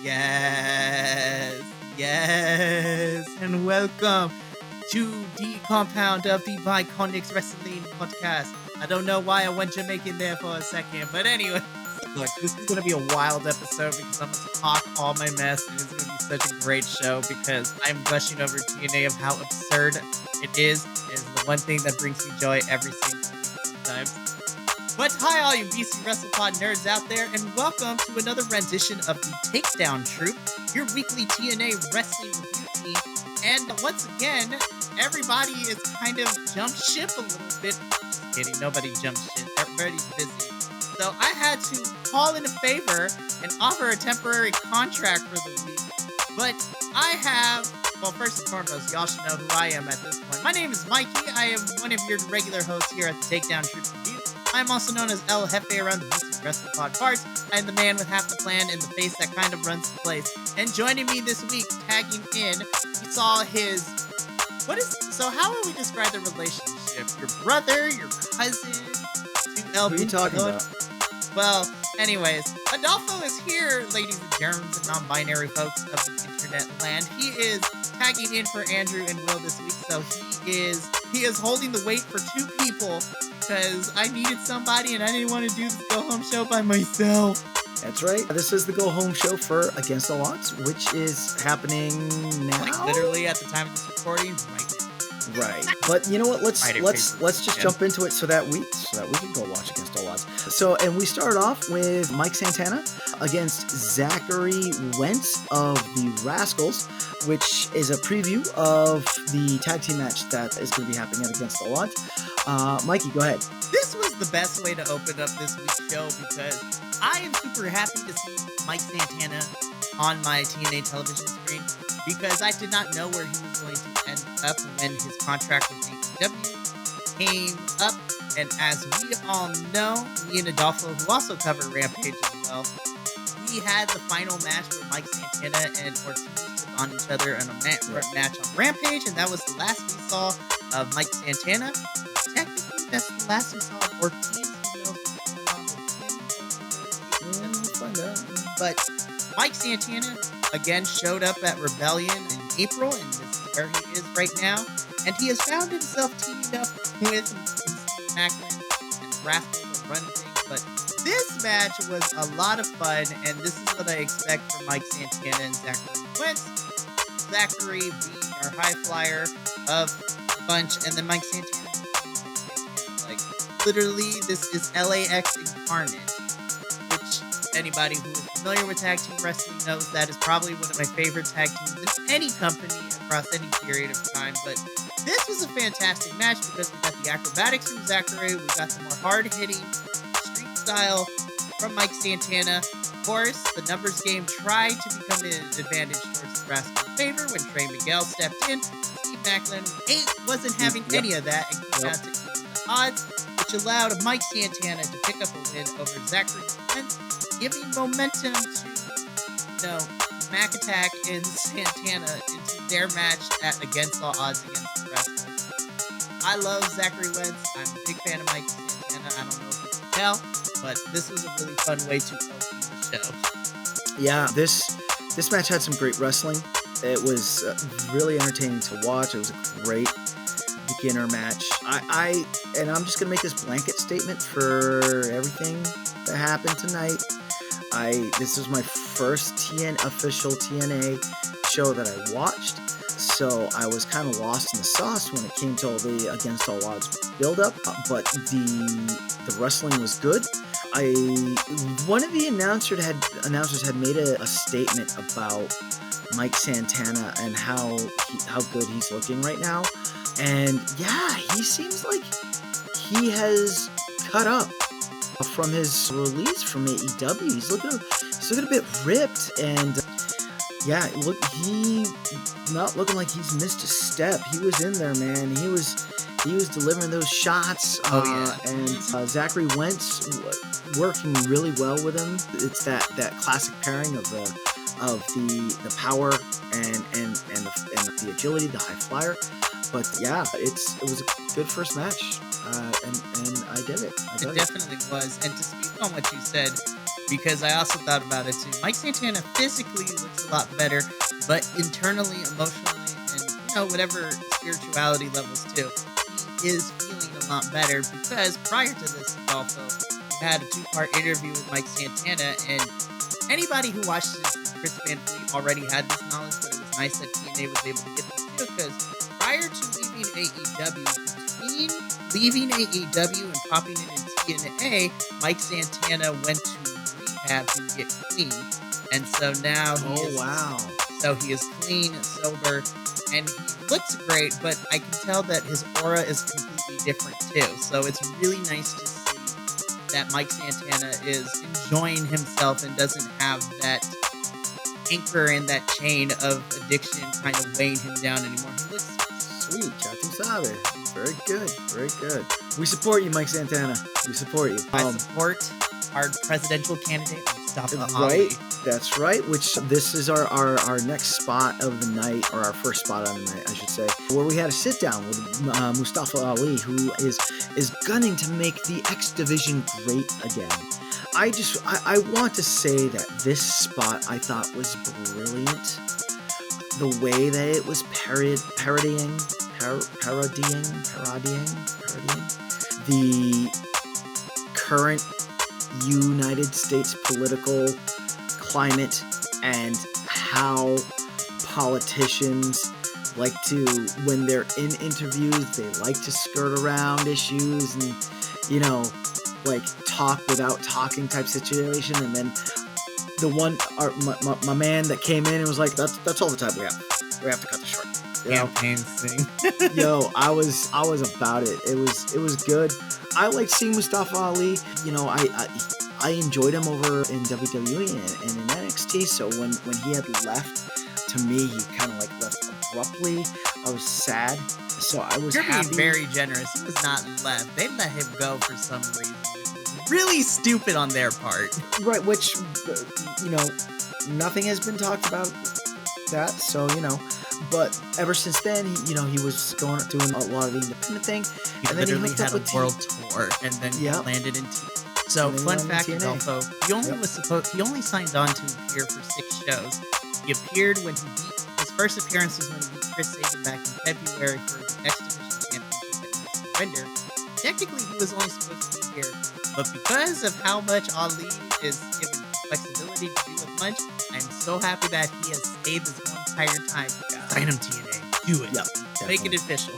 Yes, yes, and welcome to the compound of the Bi-Conics Wrestling Podcast. I don't know why I went Jamaican there for a second, but anyway, look, this is going to be a wild episode because I'm going to talk all my mess, and it's going to be such a great show because I'm gushing over TNA of how absurd it is. It's the one thing that brings me joy every single week sometimes. But hi, all you BC WrestlePod nerds out there, and welcome to another rendition of the Takedown Troop, your weekly TNA wrestling review team. And once again, everybody is kind of jumped ship a little bit. Just kidding, nobody jumped ship. Everybody's busy. So I had to call in a favor and offer a temporary contract for the week. But I have, well, first and foremost, y'all should know who I am at this point. My name is Mikey. I am one of your regular hosts here at the Takedown Troop Review. I'm also known as El Jefe around the BC WrestlePod parts. I'm the man with half the plan and the face that kind of runs the place. And joining me this week, tagging in, we saw his... So how would we describe the relationship? Your brother, your cousin, Who are you talking about? Well, anyways, Adolfo is here, ladies and germs and non-binary folks of the internet land. He is tagging in for Andrew and Will this week, so he is holding the weight for two people because I needed somebody and I didn't want to do this go-home show by myself. That's right. This is the go-home show for Against All Odds, which is happening now. Like literally at the time of this recording, right now. Right. But you know what? Let's just jump into it so that we can go watch Against All Odds. So, and we start off with Mike Santana against Zachary Wentz of the Rascals, which is a preview of the tag team match that is going to be happening at Against All Odds. Mikey, go ahead. This was the best way to open up this week's show because I am super happy to see Mike Santana on my TNA television screen because I did not know where he was going to end up when his contract with AEW came up. And as we all know, me and Adolfo, who also cover Rampage as well, we had the final match where Mike Santana and Ortiz took on each other in a match on Rampage, and that was the last we saw of Mike Santana. Technically, that's the last we saw of Ortiz. Who knows what's going on with him? We'll find out. But Mike Santana, again, showed up at Rebellion in April, and this is where he is right now. And he has found himself teamed up with Steve Macklin and Rascals are running things. But this match was a lot of fun, and this is what I expect from Mike Santana and Zachary Wentz. Zachary being our high flyer of the bunch, and then Mike Santana. Like, literally, this is LAX incarnate, which anybody who is familiar with tag team wrestling knows that is probably one of my favorite tag teams in any company across any period of time. But this was a fantastic match because we got the acrobatics from Zachary, we got the more hard-hitting street style from Mike Santana. Of course, the numbers game tried to become an advantage towards the Rascals' favor when Trey Miguel stepped in. Steve Macklin wasn't having any of that and came out to even the odds, which allowed Mike Santana to pick up a win over Zachary Wentz, giving momentum to, Mac Attack and Santana into their match at Against All Odds against the Rascals. I love Zachary Wentz. I'm a big fan of Mike Santana. I don't know if you can tell, but this was a really fun way to open the show. Yeah, this match had some great wrestling. It was really entertaining to watch. It was a great beginner match. And I'm just gonna make this blanket statement for everything that happened tonight. This was my first official TNA show that I watched, so I was kind of lost in the sauce when it came to all the Against All Odds build-up, but the wrestling was good. One of the announcers had made a statement about Mike Santana and how good he's looking right now, and yeah, he seems like he has cut up from his release from AEW. He's looking a bit ripped, and he not looking like he's missed a step. He was in there, man. He was delivering those shots. And Zachary Wentz working really well with him. It's that classic pairing of the power and the agility, the high flyer. But yeah, it was a good first match, and I did it. It definitely was. And to speak on what you said, because I also thought about it too. Mike Santana physically looks a lot better, but internally, emotionally, and whatever spirituality levels too, he is feeling a lot better because prior to this, also, we had a 2-part interview with Mike Santana, and anybody who watched this, Chris Van Fleet already had this knowledge, but it was nice that TNA was able to get this too, because prior to leaving AEW, between leaving AEW and popping in TNA, Mike Santana went to rehab to get clean, and so now he is clean, sober, and he looks great, but I can tell that his aura is completely different too. So it's really nice to see that Mike Santana is enjoying himself and doesn't have that anchor and that chain of addiction kind of weighing him down anymore. He looks sweet. Chacho sabe. Very good. Very good. We support you, Mike Santana. We support you. I support our presidential candidate, Mustafa Ali. Right. That's right. Which this is our next spot of the night, or our first spot on the night, I should say, where we had a sit down with Mustafa Ali, who is gunning to make the X Division great again. I want to say that this spot I thought was brilliant. The way that it was parodying the current United States political climate and how politicians like to, when they're in interviews, they like to skirt around issues and, like talk without talking type situation. And then the one, my man that came in and was like, that's all the time we have. We have to cut this short. Campaign thing. Yo, I was about it. It was good. I like seeing Mustafa Ali. I enjoyed him over in WWE and in NXT. So when he had left, to me, he kind of like left abruptly. I was sad. So I was happy. You're being very generous. He was not left. They let him go for some reason. It was really stupid on their part. Right, which, nothing has been talked about that. So, but ever since then, he was doing a lot of the independent thing. He literally had a world tour, and then he landed in So, fun fact, Adolfo, he only signed on to appear for 6 shows. He appeared when his first appearance was when he beat Chris Sabin back in February for the X Division Championship at Surrender. Technically, he was only supposed to be here, but because of how much Ali is given flexibility to do a bunch, I'm so happy that he has stayed this whole entire time. Sign him, TNA. Do it. Yep, make it official.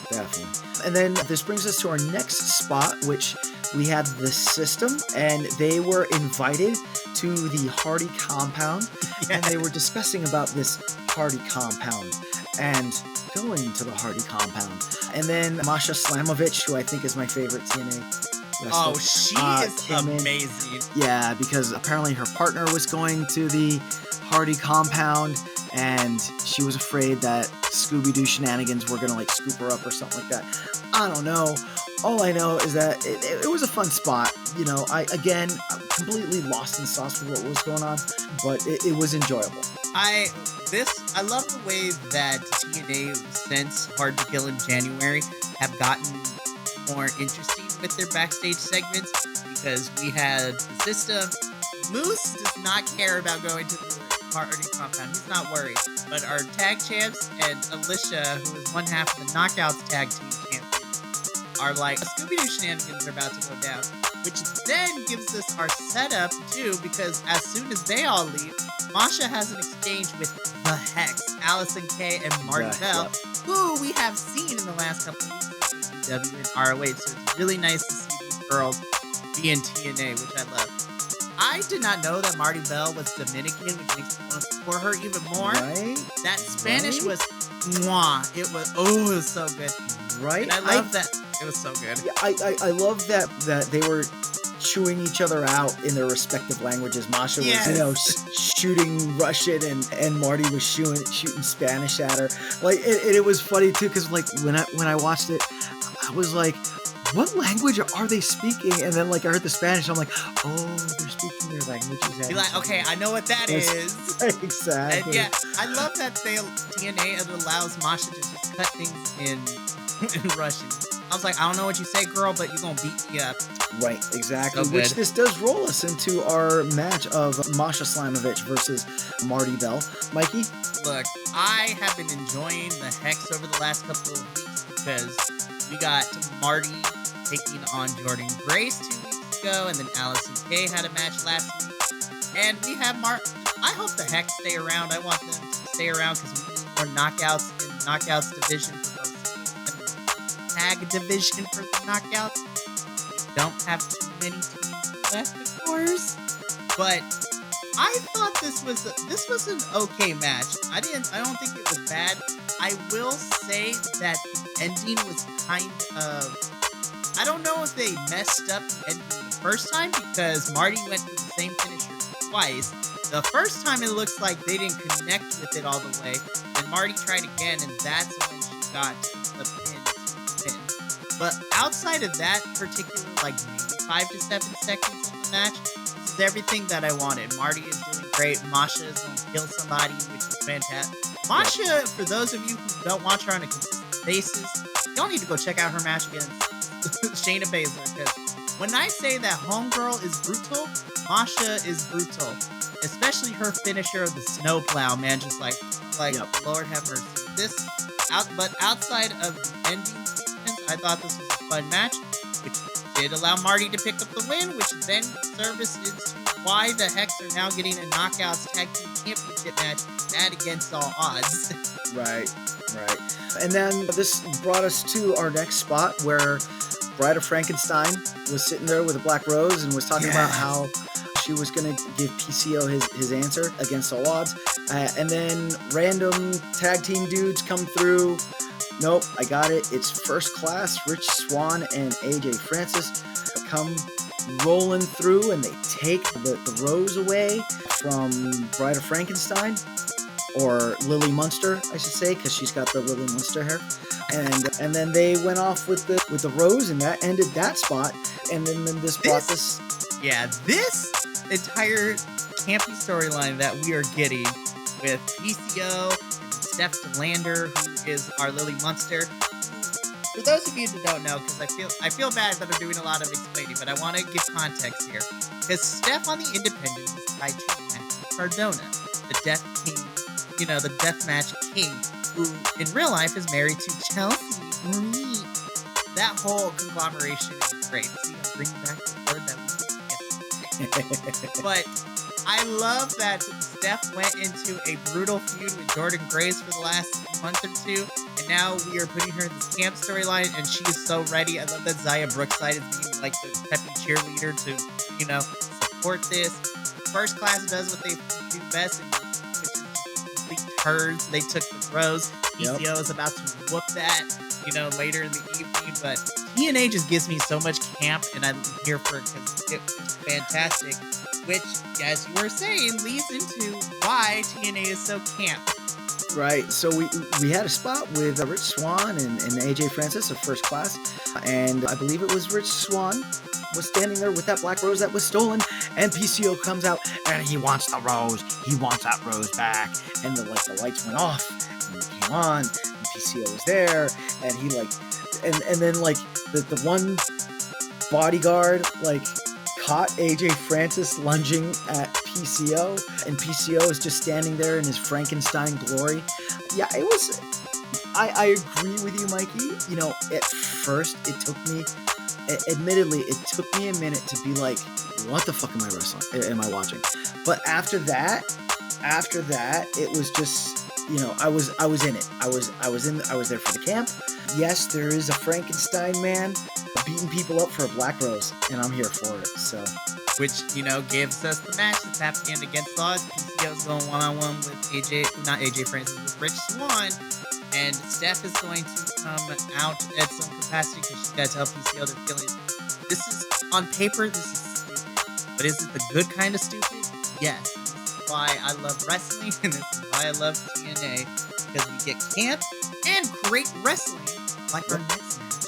Definitely. And then this brings us to our next spot, which we had the System, and they were invited to the Hardy compound, and they were discussing about this Hardy compound and going to the Hardy compound. And then Masha Slamovich, who I think is my favorite TNA wrestler. Oh, she is amazing. Yeah, because apparently her partner was going to the Hardy compound, and she was afraid that Scooby-Doo shenanigans were gonna like scoop her up or something like that. I don't know. All I know is that it was a fun spot. I'm completely lost in sauce with what was going on, but it was enjoyable. I love the way that TNA since Hard to Kill in January have gotten more interesting with their backstage segments, because we had the System. Moose does not care about going to the Hardy compound. He's not worried. But our tag champs and Alicia, who is one half of the Knockouts tag team champions, are like, Scooby-Doo shenanigans are about to go down. Which then gives us our setup too, because as soon as they all leave, Masha has an exchange with the Hex, Allison Kay and Marty Bell, who we have seen in the last couple of weeks in AEW and ROH. So it's really nice to see these girls be in TNA, which I love. I did not know that Marty Bell was Dominican, which makes me want to support her even more. Right? That Spanish was mwah. It was so good. Right? And I love that. It was so good. Yeah, I love that they were chewing each other out in their respective languages. Masha was, shooting Russian, and Marty was shooting Spanish at her. Like, it was funny too, because like when I watched it, I was like, what language are they speaking? And then like I heard the Spanish, I'm like, oh, they're speaking their languages. You're like, okay, I know what that is. Exactly. And I love that TNA allows Masha to just cut things in Russian. I was like, I don't know what you say, girl, but you're gonna beat me up. Right, exactly. So Which good. this does roll us into our match of Masha Slamovich versus Marty Bell. Mikey? Look, I have been enjoying the Hex over the last couple of weeks because we got Marty taking on Jordan Grace 2 weeks ago, and then Allison Kay had a match last week. And we have I hope the Hex stay around. I want them to stay around because we need more knockouts in the knockouts division for both and the tag division for the knockouts. We don't have too many teams left, of course. But I thought this was an okay match. I don't think it was bad. I will say that the ending was kind of, I don't know if they messed up the ending the first time because Marty went for the same finisher twice. The first time it looks like they didn't connect with it all the way. And Marty tried again, and that's when she got the pin. But outside of that particular, like maybe 5 to 7 seconds of the match, this is everything that I wanted. Marty is doing great. Masha is going to kill somebody, which is fantastic. Masha, for those of you who don't watch her on a consistent basis, y'all need to go check out her match against Shayna Baszler, because when I say that homegirl is brutal, Masha is brutal. Especially her finisher of the snowplow, man. Just like Lord have mercy. But outside of the ending sequence, I thought this was a fun match, which did allow Marty to pick up the win, which then services why the Hex are now getting a Knockouts Tag Team Championship match at against all odds. Right. And then this brought us to our next spot where Bride of Frankenstein was sitting there with a black rose and was talking about how she was going to give PCO his answer against all odds. And then random tag team dudes come through. Nope, I got it. It's First Class, Rich Swann and AJ Francis come rolling through, and they take the rose away from Bride of Frankenstein, or Lily Munster, I should say, because she's got the Lily Munster hair. And then they went off with the rose, and that ended that spot. And then this brought this. Yeah, this entire campy storyline that we are getting with PCO and Steph DeLander, who is our Lily Munster. For those of you that don't know, because I feel bad that I'm doing a lot of explaining, but I want to give context here. Because Steph on the Independents is tied to Matthew Cardona, the Death King, the Deathmatch King, who in real life is married to Chelsea Green. That whole conglomeration is great. See, I'm bringing back the word that we used yesterday. But I love that Steph went into a brutal feud with Jordan Grace for the last month or two, and now we are putting her in this camp storyline, and she is so ready. I love that Zaya Brookside is being like the peppy cheerleader to, support this. First Class does what they do best, and which is complete turds. They took the rose. PCO is about to whoop that, later in the evening, but TNA just gives me so much camp, and I'm here for it because it's fantastic. Which, as you were saying, leads into why TNA is so camp. Right. So we had a spot with Rich Swann and AJ Francis of First Class, and I believe it was Rich Swann was standing there with that black rose that was stolen, and PCO comes out and he wants the rose. He wants that rose back. And the lights went off and it came on, and PCO was there, and he and then the one bodyguard caught AJ Francis lunging at PCO, and PCO is just standing there in his Frankenstein Glory. Yeah, it was. I agree with you, Mikey. At first it took me, admittedly, it took me a minute to be like, what the fuck am I watching? But after that, it was just, I was in it. I was there for the camp. Yes, there is a Frankenstein man beating people up for a black rose, and I'm here for it. So, which gives us the match that's happening against odds. PCO's going one-on-one with not AJ Francis, with Rich Swann, and Steph is going to come out at some capacity because she's got to tell PCO their feelings. This is on paper, this is stupid, but is it the good kind of stupid? Yes. This is why I love wrestling, and this is why I love TNA, because we get camp and great wrestling like our next match.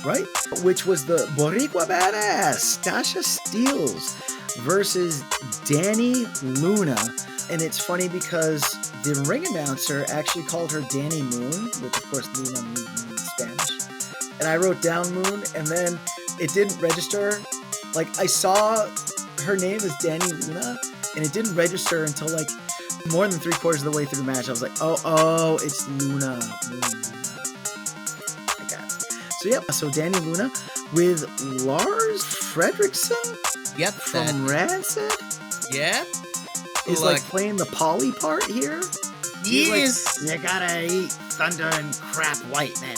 Right? Which was the Boricua Badass, Tasha Steelz versus Danny Luna. And it's funny because the ring announcer actually called her Danny Moon, which of course Luna means in Spanish. and I wrote down Moon, and then it didn't register. Like, I saw her name as Danny Luna, and it didn't register until like more than 3/4 of the way through the match. I was like, oh, it's Luna. Moon, Luna. I got it. So yep, so Danny Luna with Lars Fredriksson. Yep, from Rancid. Yep, is like playing the Polly part here. He is. You gotta eat thunder and crap white men.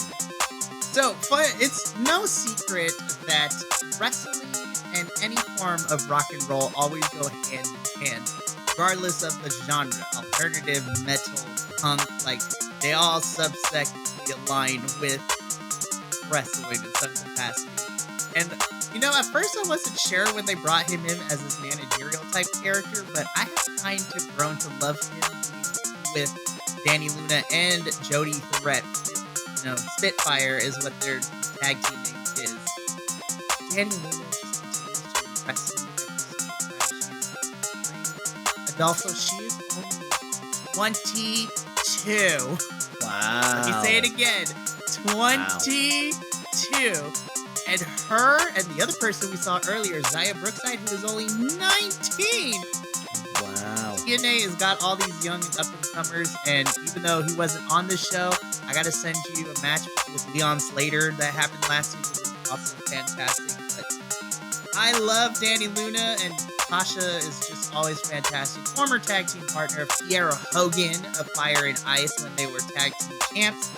So it's no secret that wrestling and any form of rock and roll always go hand in hand, regardless of the genre. Alternative, metal, punk, like they all subsectly align with wrestling in some capacity. And you know, at first I wasn't sure when they brought him in as this managerial type character, but I have kind of grown to love him with Danny Luna and Jody Threat. You know, Spitfire is what their tag team name is. Danny Luna just continues to impress me every single time she's playing. Adolfo, she is only 22. Wow. Let me say it again. 22. Wow. And her and the other person we saw earlier, Zaya Brookside, who is only 19. Wow. TNA has got all these young up-and-comers, and even though he wasn't on the show, I gotta send you a match with Leon Slater that happened last week. It was also fantastic. But I love Danny Luna, and Tasha is just always fantastic. Former tag team partner of Kiera Hogan of Fire and Ice when they were tag team champs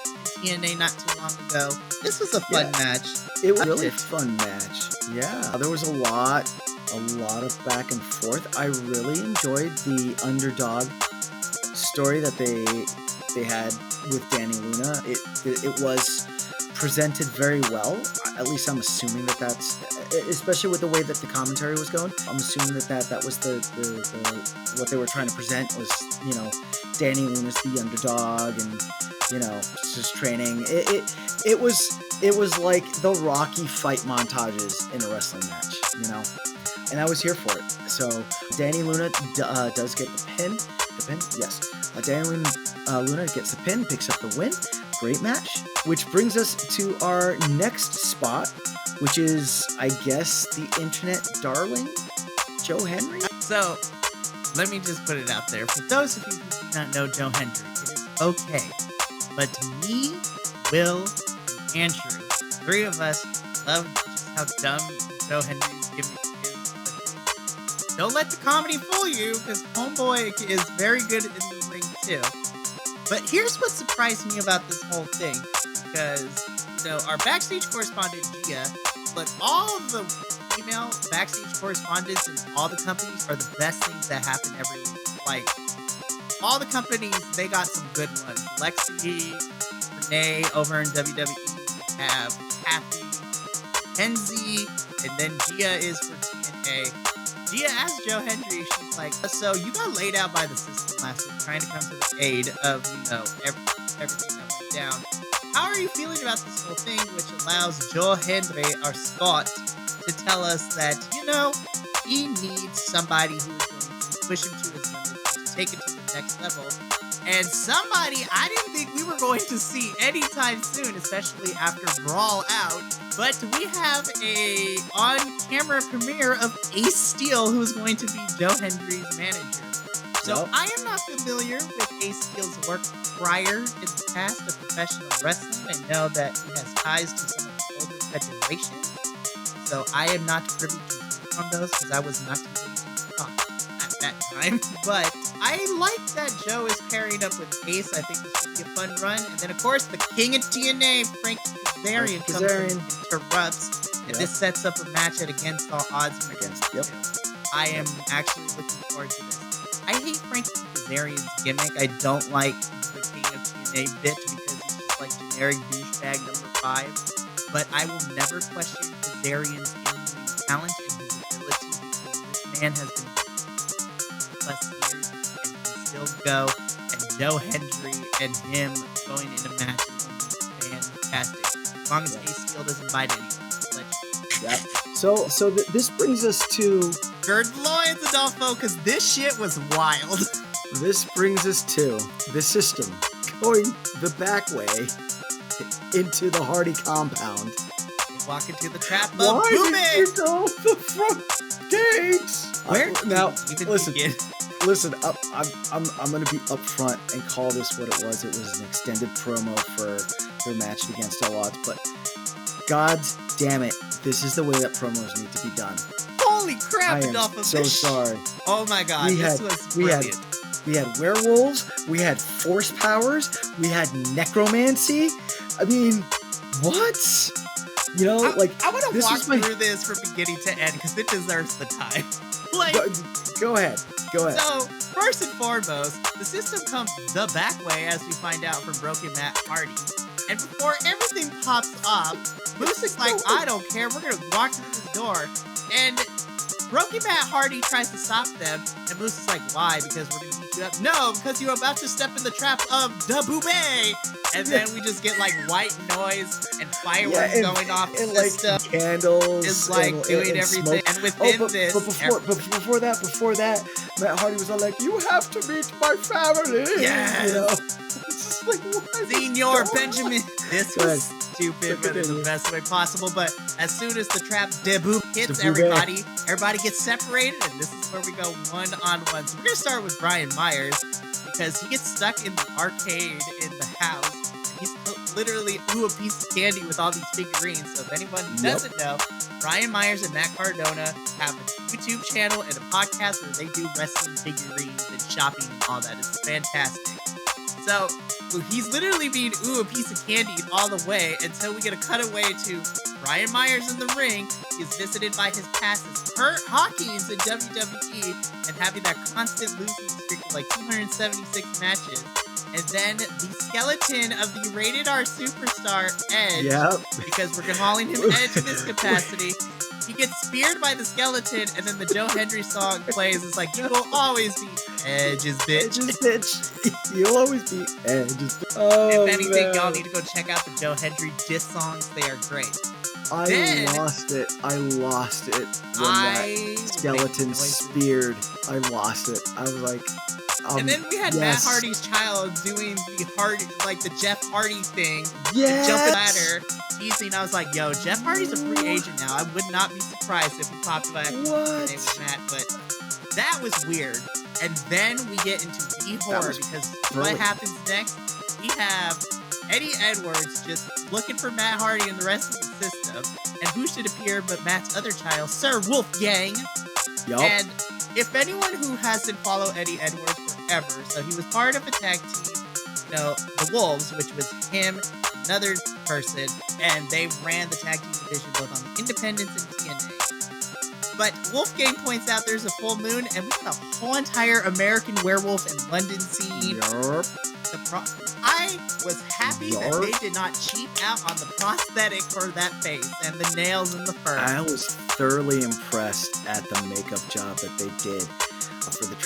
in TNA not too long ago. This was a fun match. It was a really fun match. Yeah, there was a lot of back and forth. I really enjoyed the underdog story that they had with Danny Luna. It was presented very well. At least I'm assuming that's, especially with the way that the commentary was going. I'm assuming that was the what they were trying to present was, you know, Danny Luna's the underdog and, you know, just training. It was like the Rocky fight montages in a wrestling match, you know, and I was here for it. So Danny Luna does get the pin. Yes. Danny Luna gets the pin, picks up the win. Great match. Which brings us to our next spot, which is, I guess, the internet darling, Joe Henry. So let me just put it out there. For those of you who do not know Joe Henry, it is okay. But me, Will, and Andrew, three of us love just how dumb Joe Henry's gimmick is. But don't let the comedy fool you, because Homeboy is very good in the ring too. But here's what surprised me about this whole thing, because, you know, our backstage correspondent, Gia, but all the female backstage correspondents in all the companies are the best things that happen every week. Like, all the companies, they got some good ones. Lexi, Renee over in WWE, have Kathy, Kenzie, and then Gia is for TNA. Gia asked Joe Henry, she's like, so you got laid out by the system last week, trying to come to the aid of, you know, everything that went down. How are you feeling about this whole thing, which allows Joe Henry, our Scott, to tell us that, you know, he needs somebody who is going to push him to his limits, to take it to the next level. And somebody I didn't think we were going to see anytime soon, especially after Brawl Out. But we have a on-camera premiere of Ace Steel, who is going to be Joe Henry's manager. So yep. I am not familiar with Ace Steel's work prior in the past of professional wrestling. I know that he has ties to some of the older federations. So I am not privy to on those because I was not even at that time. But I like that Joe is pairing up with Ace. I think this should be a fun run. And then, of course, the king of TNA, Frank Karan, comes in and interrupts. And this sets up a match at Against All Odds against. Yep. I am actually looking forward to this. I hate Frank Kazarian's gimmick. I don't like the king of TNA bit because he's just like generic douchebag number 5. But I will never question Kazarian's in-ring talent and his ability because this man has been plus years and can still go. And Joe Henry and him going in a match is going to be fantastic. As long as Ace Steel doesn't bite anyone. Yep. So this brings us to gird the loins, Adolfo, because this shit was wild. This brings us to the system going the back way. into the Hardy compound. They walk into the trap of Why Boom did you go the front gates? Where now? do you even Listen. begin? Listen, I'm going to be upfront and call this what it was. It was an extended promo for their match against All Odds, but God damn it, this is the way that promos need to be done. Holy crap! I am Enough of so this. sorry. Oh my god, this was brilliant. We had werewolves, we had force powers, we had necromancy. I mean, what? You know, I want to walk through this from beginning to end because it deserves the time. Go ahead. So, first and foremost, the system comes the back way as we find out from Broken Matt Hardy. And before everything pops off, Moose is like, I don't care, we're going to walk through this door. And Broken Matt Hardy tries to stop them, and Moose is like, why? Because we're going to beat you up? No, because you're about to step in the trap of the Boobay! And then we just get like white noise and fireworks going off. And system like candles. is like doing and everything. Smoke. And within this. But before that, Matt Hardy was all like, you have to meet my family. Yes. You know? It's just like, what? Senior Benjamin. This was stupid, but in the best way possible. But as soon as the trap debut hits everybody gets separated, and this is where we go one-on-one. So we're going to start with Brian Myers, because he gets stuck in the arcade in the house. And he's literally a piece of candy with all these figurines. So if anyone who doesn't know, Brian Myers and Matt Cardona have a YouTube channel and a podcast where they do wrestling figurines and shopping and all that. It's fantastic. So he's literally being a piece of candy all the way until we get a cutaway to Brian Myers in the ring. He's visited by his past as Kurt Hawkins in WWE and having that constant losing streak of like 276 matches. And then the skeleton of the Rated R superstar Edge, because we're calling him Edge in this capacity. He gets speared by the skeleton, and then the Joe Hendry song plays. It's like, you will always be Edge's bitch. Edge's bitch. You'll always be Edge's bitch. Oh, if anything, y'all need to go check out the Joe Hendry diss songs. They are great. I lost it when that skeleton speared. I lost it. I was like, and then we had Matt Hardy's child doing the Jeff Hardy thing. Yes. Jumping ladder, teasing. I was like, yo, Jeff Hardy's a free agent now. I would not be surprised if he popped back into the name with Matt, but that was weird. And then we get into the horror, because what happens next? We have Eddie Edwards just looking for Matt Hardy and the rest of the system. And who should appear but Matt's other child, Sir Wolfgang. Yup. And if anyone who hasn't followed Eddie Edwards forever, so he was part of a tag team, the Wolves, which was him, another person, and they ran the tag team division both on the Independence and TNA. But Wolfgang points out there's a full moon, and we got a whole entire American Werewolf and London scene. I was happy that they did not cheap out on the prosthetic for that face and the nails and the fur. I was thoroughly impressed at the makeup job that they did for the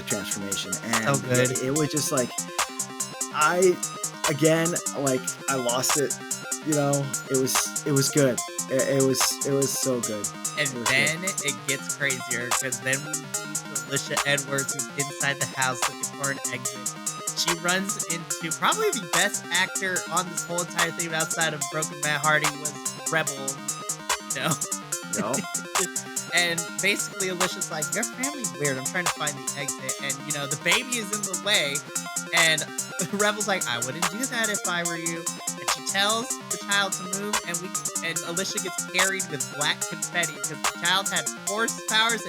transformation, and so good. It was just like I lost it. It was good. It was so good. And then it gets crazier, because then we move to Alicia Edwards, who's inside the house looking for an exit. She runs into probably the best actor on this whole entire thing outside of Broken Matt Hardy was Rebel. No. And basically Alicia's like, your family's weird. I'm trying to find the exit. And, the baby is in the way. And Rebel's like, I wouldn't do that if I were you. And she tells the child to move, and Alicia gets carried with black confetti because the child had force powers.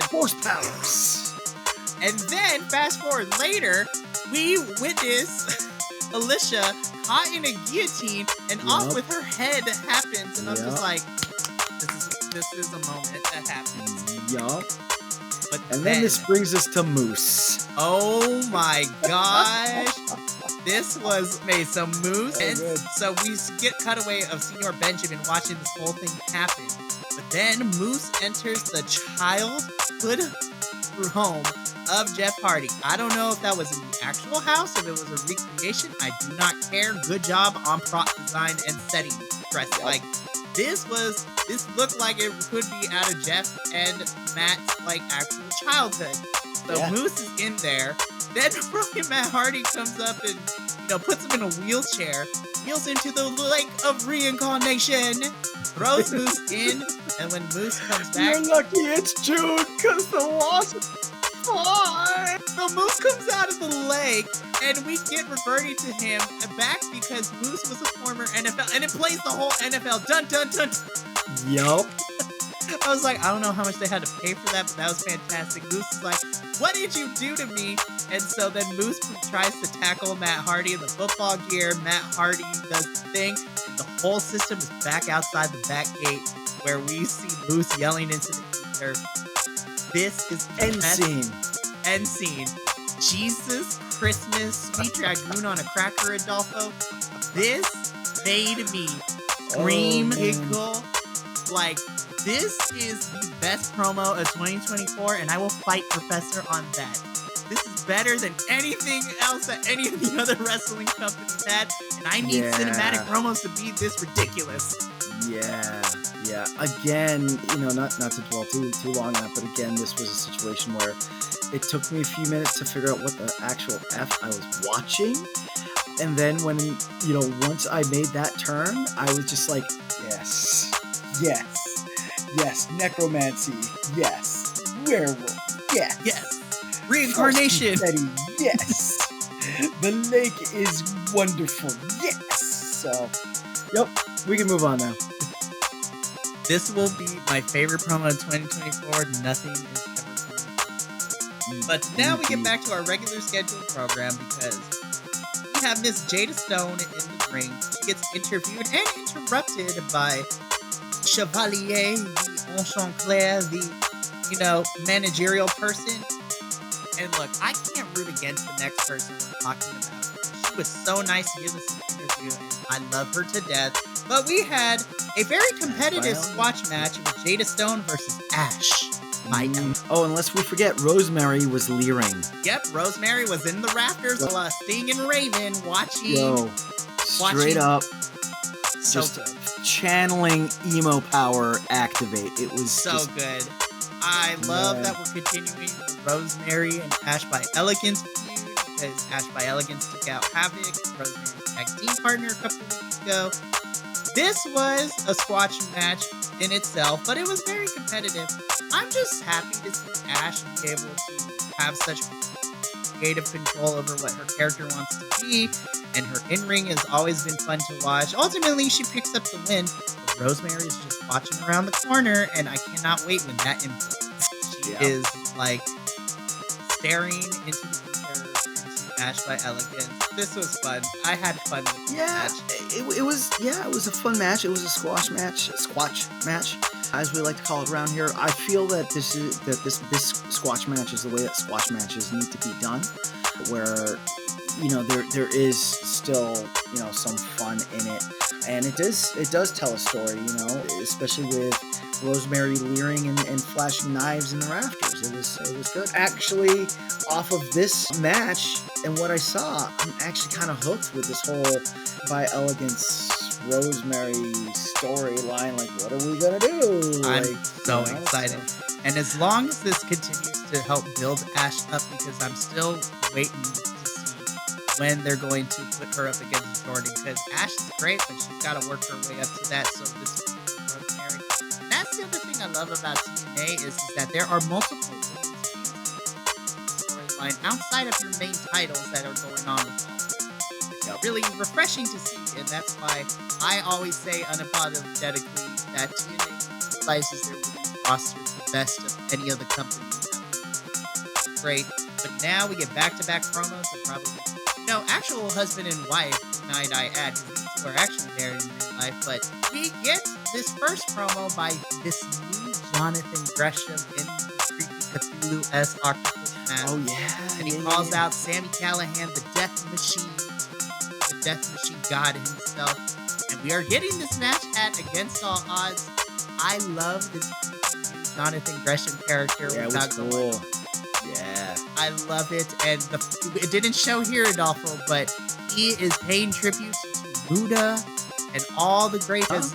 And then, fast forward later, we witness Alicia caught in a guillotine, and off with her head happens. And I'm just like, this is a moment that happens. Yup. And then this brings us to Moose. Oh my gosh. This was made some Moose. And so we get cutaway of Senior Benjamin watching this whole thing happen. But then Moose enters the childhood home of Jeff Hardy. I don't know if that was in the actual house, if it was a recreation. I do not care. Good job on prop design and setting dressing. Like, this looked like it could be out of Jeff and Matt's actual childhood. So Moose is in there. Then Broken Matt Hardy comes up and puts him in a wheelchair, wheels into the lake of reincarnation, throws Moose in, and when Moose comes back, You're lucky it's June, because the wasp is fine. the Moose comes out of the lake, and we get reverted to him back because Moose was a former NFL, and it plays the whole NFL. Dun dun dun. Yup. I was like, I don't know how much they had to pay for that, but that was fantastic. Moose is like, what did you do to me? And so then Moose tries to tackle Matt Hardy in the football gear. Matt Hardy does the thing. And the whole system is back outside the back gate where we see Moose yelling into the ether. This is the End scene. End scene. Jesus Christmas, sweet dragoon on a cracker, Adolfo. This made me scream, giggle. Like, this is the best promo of 2024, and I will fight Professor on that. This is better than anything else that any of the other wrestling companies had, and I need cinematic promos to be this ridiculous. Yeah. Again, not to dwell too long on it, but again, this was a situation where it took me a few minutes to figure out what the actual F I was watching. And then when, once I made that turn, I was just like, yes, necromancy, yes, werewolf, yes, reincarnation, yes, the lake is wonderful, yes. So, yep, we can move on now. This will be my favorite promo of 2024. Nothing is ever coming. But now we get back to our regular scheduled program because we have Miss Jada Stone in the ring. She gets interviewed and interrupted by Chevalier, the Enchanteur, the, managerial person. And look, I can't root against the next person we're talking about. She was so nice to give us an interview, and I love her to death. But we had a very competitive squash match with Jada Stone versus Ash. Oh, unless we forget, Rosemary was leering. Yep, Rosemary was in the rafters while Sting and Raven watching. Straight up. So just good. Channeling emo power activate. It was so good. I love that we're continuing the Rosemary and Ash by Elegance feud because Ash by Elegance took out Havoc, Rosemary's tag team partner, a couple weeks ago. This was a squash match in itself, but it was very competitive. I'm just happy to see Ash be able to have such creative control over what her character wants to be, and her in-ring has always been fun to watch. Ultimately, she picks up the win, but Rosemary is just watching around the corner, and I cannot wait when that implodes. She is, staring into the ether, into Ash by Elegance. This was fun. I had fun with this match. It was a fun match. It was a squash match, as we like to call it around here. I feel that this squash match is the way that squash matches need to be done, where there is still some fun in it, and it does tell a story, especially with Rosemary leering and flashing knives in the rafters. It was good. Actually, off of this match and what I saw, I'm actually kind of hooked with this whole By Elegance Rosemary storyline. Like, what are we gonna do? I'm so excited. And as long as this continues to help build Ash up, because I'm still waiting to see when they're going to put her up against Jordan, because Ash is great, but she's got to work her way up to that. So this Rosemary. And that's the other thing I love about TNA is that there are multiple storyline outside of your main titles that are going on with all. It's really refreshing to see, and that's why I always say unapologetically that TNA utilizes their roster the best of any of the companies that we great. But now we get back-to-back promos and probably, actual husband and wife, might I add, because these two are actually married in real life. But we get this first promo by this new Jonathan Gresham in the creepy Cthulhu-esque octopus mask. Oh, yeah. And he calls out Sami Callihan, the Death Machine, the Death Machine God himself. And we are getting this match at Against All Odds. I love this Jonathan Gresham character. Yeah, it was cool. Yeah, I love it. And it didn't show here, Adolfo, but he is paying tribute to Buddha and all the great as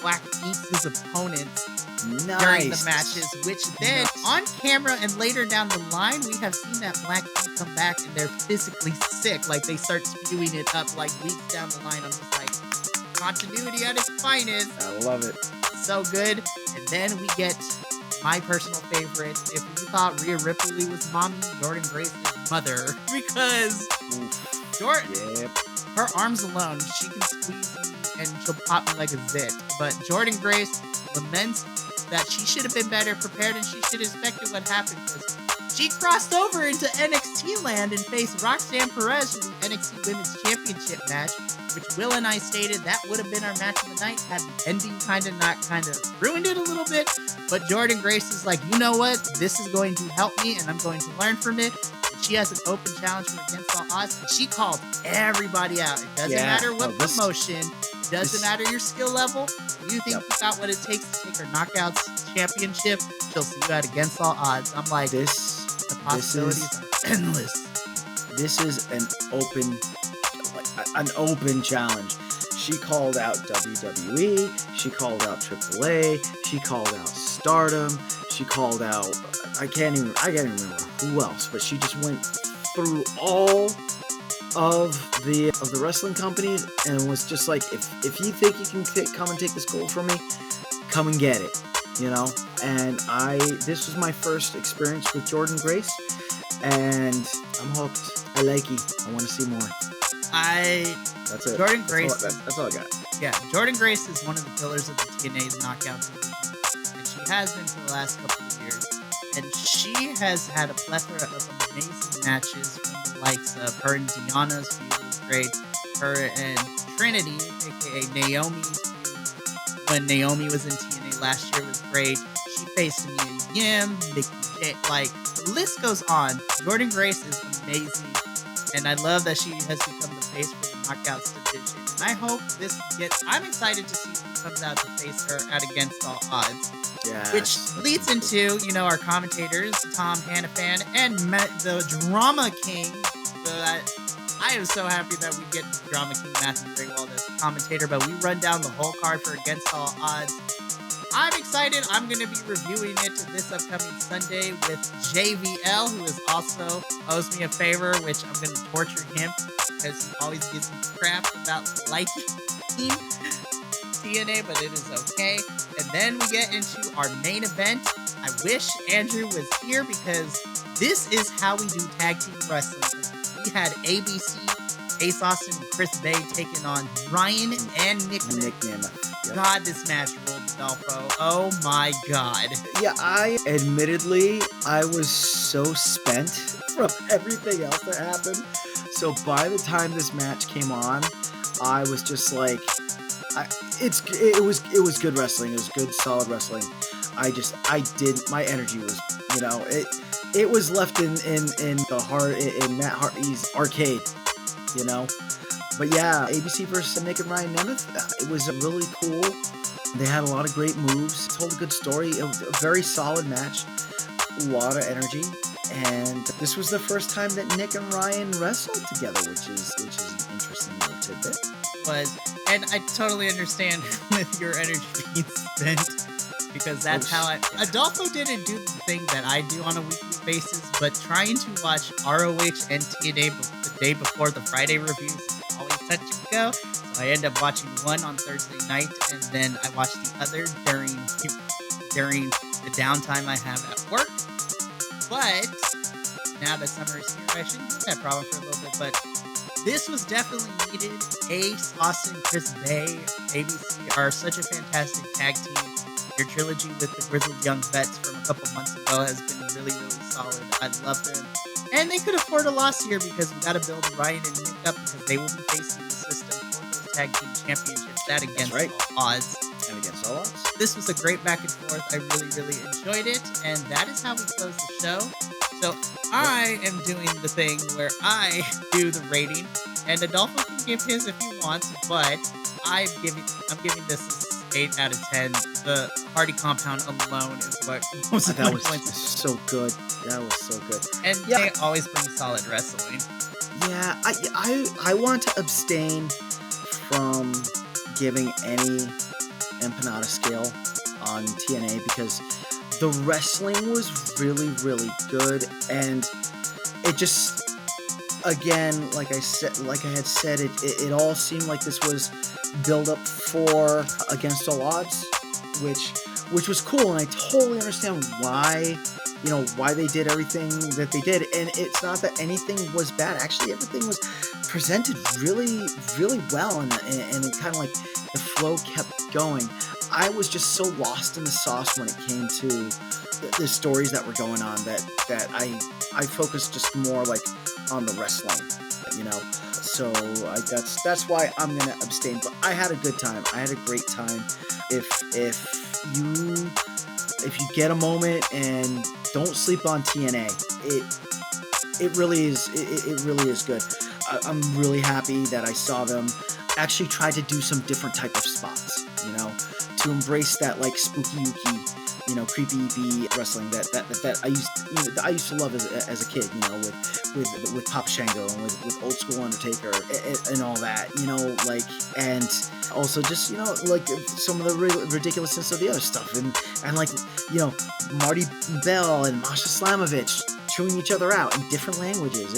Black eats his opponents during the matches, which then on camera and later down the line, we have seen that Black eat come back and they're physically sick. Like they start spewing it up like weeks down the line. I'm just like, continuity at its finest. I love it. So good. And then we get my personal favorite. If you thought Rhea Ripley was mommy, Jordan Grace is mother. Because her arms alone, she can squeeze me and she'll pop me like a zit. But Jordan Grace laments that she should have been better prepared and she should have expected what happened because she crossed over into NXT land and faced Roxanne Perez for the NXT Women's Championship match, which Will and I stated that would have been our match of the night had the ending kind of ruined it a little bit. But Jordan Grace is like, you know what? This is going to help me and I'm going to learn from it. And she has an open challenge for Against All Odds and she called everybody out. It doesn't matter what promotion. It doesn't matter your skill level. If you think you got what it takes to take her Knockouts championship, she'll see you at Against All Odds. I'm like, the possibilities are endless. This is an open challenge. She called out WWE, she called out AAA, she called out Stardom, she called out I can't even remember who else, but she just went through all of the wrestling companies and was just like, if you think you can come and take this gold from me, come and get it, you know. And this was my first experience with Jordan Grace, and I'm hooked. I like it. I want to see more. That's it. Jordan Grace. That's all I got. Yeah, Jordan Grace is one of the pillars of the TNA's knockout division, and she has been for the last couple of years. And she has had a plethora of amazing matches from the likes of her and Deanna's feud was great. Her and Trinity, aka Naomi's feud, when Naomi was in TNA last year was great. She faced Mia Yim, Mickey J. Like, the list goes on. Jordan Grace is amazing. And I love that she has become the face for the Knockouts division. And I hope I'm excited to see who comes out to face her at Against All Odds. Yeah. Which leads into, our commentators, Tom Hannafan and the Drama King. I am so happy that we get Drama King Matthew Grewald as commentator, but we run down the whole card for Against All Odds. I'm excited. I'm going to be reviewing it this upcoming Sunday with JVL, who is also owes me a favor, which I'm going to torture him because he always gives me crap about liking TNA, but it is okay. And then we get into our main event. I wish Andrew was here because this is how we do tag team wrestling. We had ABC, Ace Austin, and Chris Bay taking on Ryan and Nick Nemeth. Yep. God, this match ruled, Adolfo. Oh my God. Yeah, admittedly, I was so spent from everything else that happened. So by the time this match came on, I was just like, it was good wrestling. It was good, solid wrestling. My energy was, it was left in the heart, in Matt Hardy's arcade, But yeah, ABC versus Nick and Ryan Nemeth, it was really cool. They had a lot of great moves, told a good story. It was a very solid match, a lot of energy. And this was the first time that Nick and Ryan wrestled together, which is an interesting little tidbit. And I totally understand with your energy being spent, because that's how Adolfo didn't do the thing that I do on a weekly basis, but trying to watch ROH and TNA the day before the Friday reviews is always touch and go. So I end up watching one on Thursday night, and then I watch the other during the downtime I have at work. But now that summer is here, I shouldn't have that problem for a little bit, but this was definitely needed. Ace, Austin, Chris Bay, ABC are such a fantastic tag team. Your trilogy with the Grizzled Young Vets from a couple months ago has been really, really solid. I love them. And they could afford a loss here because we got to build Ryan and Nick up because they will be facing the system for those tag team championships. That Against All Odds. And Against All Odds. This was a great back and forth. I really, really enjoyed it. And that is how we close the show. So I am doing the thing where I do the rating, and Adolfo can give his if he wants, but I'm giving this 8 out of 10. The Hardy compound alone is what most of my points. So good. That was so good. And they always bring solid wrestling. Yeah, I want to abstain from giving any empanada scale on TNA because the wrestling was really, really good, and it just again, like I had said, it all seemed like this was build up for Against All Odds, which was cool, and I totally understand why, why they did everything that they did. And it's not that anything was bad. Actually, everything was presented really, really well, and it kind of like the flow kept going. I was just so lost in the sauce when it came to the stories that were going on that I focused just more like on the wrestling, So that's why I'm gonna abstain. But I had a good time. I had a great time. If you get a moment, and don't sleep on TNA, it really is good. I'm really happy that I saw them actually try to do some different type of spots, to embrace that like spooky yuki, creepy B wrestling that I used to love as a kid, with Papa Shango and with Old School Undertaker and all that, and also just like some of the ridiculousness of the other stuff, and like Marty Bell and Masha Slamovich chewing each other out in different languages.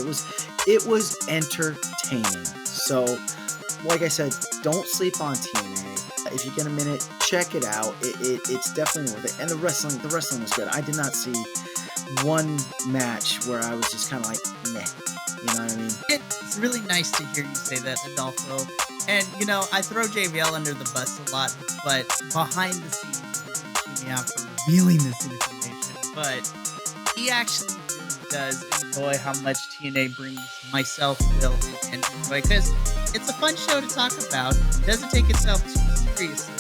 It was entertaining. So, like I said, don't sleep on TNA. If you get a minute, check it out. It's definitely worth it. And the wrestling was good. I did not see one match where I was just kind of like, meh. You know what I mean? It's really nice to hear you say that, Adolfo. And, I throw JVL under the bus a lot, but behind the scenes, he chew me out for revealing this information. But he actually really does enjoy how much TNA brings myself, Will, and enjoy, because it's a fun show to talk about. It doesn't take itself too seriously.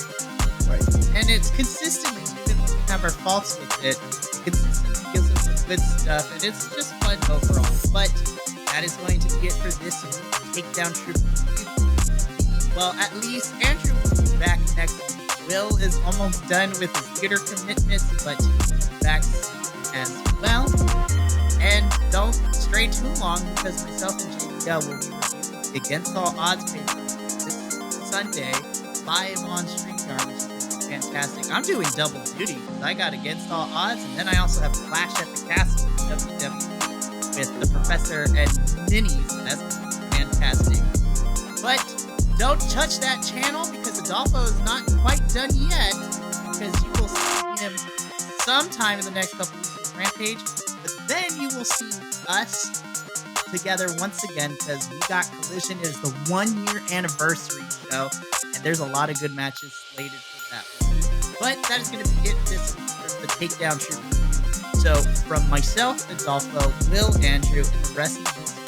Right. And it's consistently, even when we have our faults with it, consistently gives us some good stuff, and it's just fun overall. But that is going to be it for this Takedown Troop review. Well, at least Andrew will be back next week. Will is almost done with his theater commitments, but he's back as well. And don't stray too long, because myself and JBL will be reviewing Against All Odds paper this Sunday, live on StreamYard, which is fantastic. I'm doing double duty, because I got Against All Odds, and then I also have Clash at the Castle WWE with the Professor and Minis. That's fantastic. But don't touch that channel, because Adolfo is not quite done yet, because you will see him sometime in the next couple weeks with Rampage. But then you will see us together once again, because we got Collision. It is the 1-year anniversary show, and there's a lot of good matches slated for that one. But that is going to be it this week for the Takedown Troop review. So from myself, Adolfo, Will, Andrew, and the rest of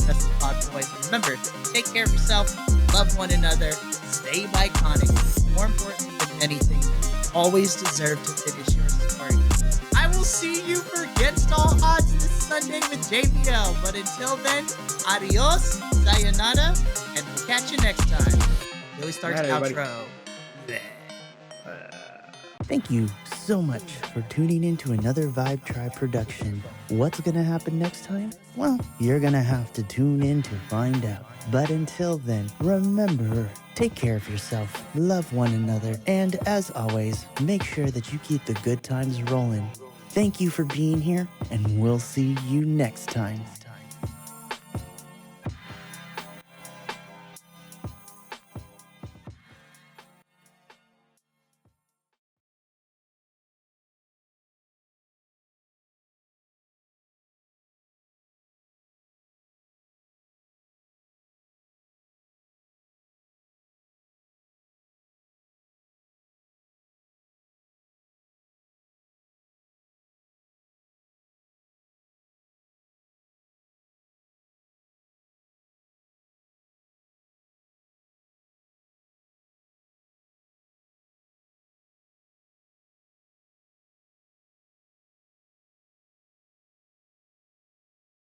the Pod Boys, remember, take care of yourself, love one another, stay Bi-Conics. More importantly than anything, you always deserve to finish your story. I will see you for Against All Odds this Sunday with JBL. But until then, adios, sayonara, and we'll catch you next time. Billy starts outro. Thank you so much for tuning in to another Vibe Tribe production. What's gonna happen next time? Well, you're gonna have to tune in to find out. But until then, remember, take care of yourself, love one another, and as always, make sure that you keep the good times rolling. Thank you for being here, and we'll see you next time.